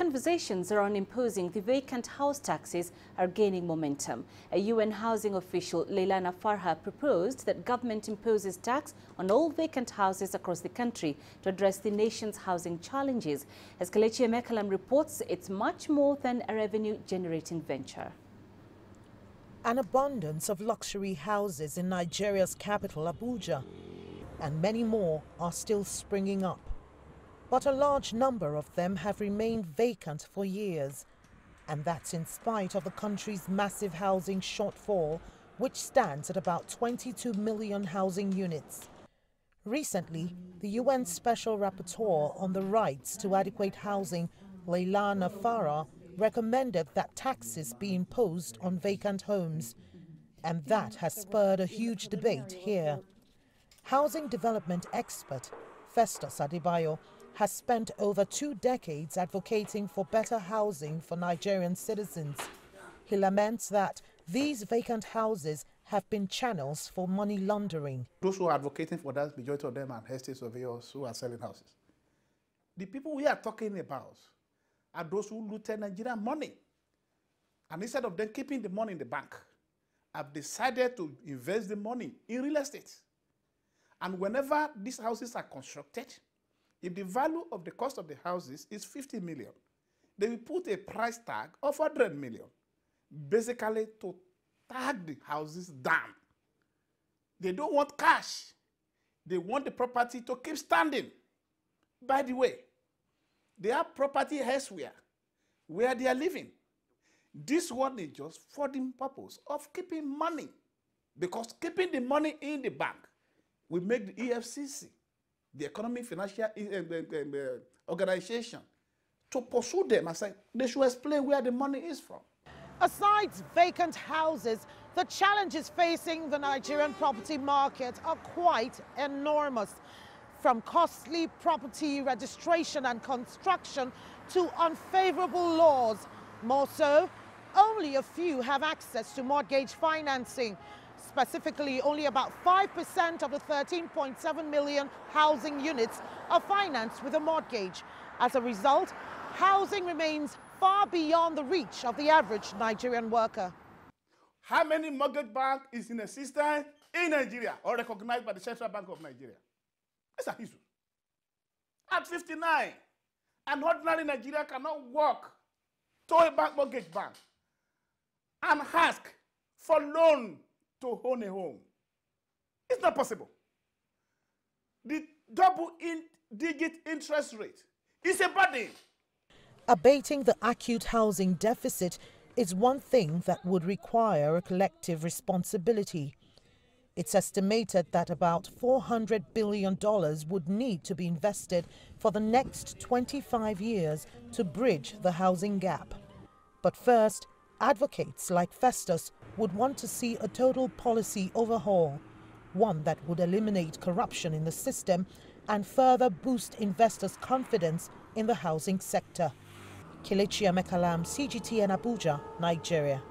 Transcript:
conversations around imposing the vacant house taxes are gaining momentum. A UN housing official, Leilana Farha, proposed that government imposes tax on all vacant houses across the country to address the nation's housing challenges. As Kelechi Emekalam reports, it's much more than a revenue-generating venture. An abundance of luxury houses in Nigeria's capital, Abuja, and many more are still springing up. But a large number of them have remained vacant for years, and that's in spite of the country's massive housing shortfall, which stands at about 22 million housing units. Recently, the UN Special Rapporteur on the rights to adequate housing, Leilana Farha, recommended that taxes be imposed on vacant homes, and that has spurred a huge debate here. Housing development expert Festus Adebayo has spent over 2 decades advocating for better housing for Nigerian citizens. He laments that these vacant houses have been channels for money laundering. Those who are advocating for that, majority of them are estate surveyors who are selling houses. The people we are talking about are those who looted Nigerian money. And instead of them keeping the money in the bank, have decided to invest the money in real estate. And whenever these houses are constructed, if the value of the cost of the houses is 50 million, they will put a price tag of 100 million, basically to tag the houses down. They don't want cash. They want the property to keep standing. By the way, they have property elsewhere where they are living. This one is just for the purpose of keeping money, because keeping the money in the bank will make the EFCC, the Economic Financial Organization, to pursue them and say they should explain where the money is from. Aside vacant houses, the challenges facing the Nigerian property market are quite enormous. From costly property registration and construction to unfavorable laws. More so, only a few have access to mortgage financing. Specifically, only about 5% of the 13.7 million housing units are financed with a mortgage. As a result, housing remains far beyond the reach of the average Nigerian worker. How many mortgage banks is in existence in Nigeria or recognized by the Central Bank of Nigeria? It's an issue. At 59, an ordinary Nigerian cannot walk to a mortgage bank and ask for loan to own a home. It's not possible. The double-digit interest rate is a burden. Abating the acute housing deficit is one thing that would require a collective responsibility. It's estimated that about $400 billion would need to be invested for the next 25 years to bridge the housing gap. But first, advocates like Festus would want to see a total policy overhaul, one that would eliminate corruption in the system and further boost investors' confidence in the housing sector. Kelechi Emekalam, CGTN Abuja, Nigeria.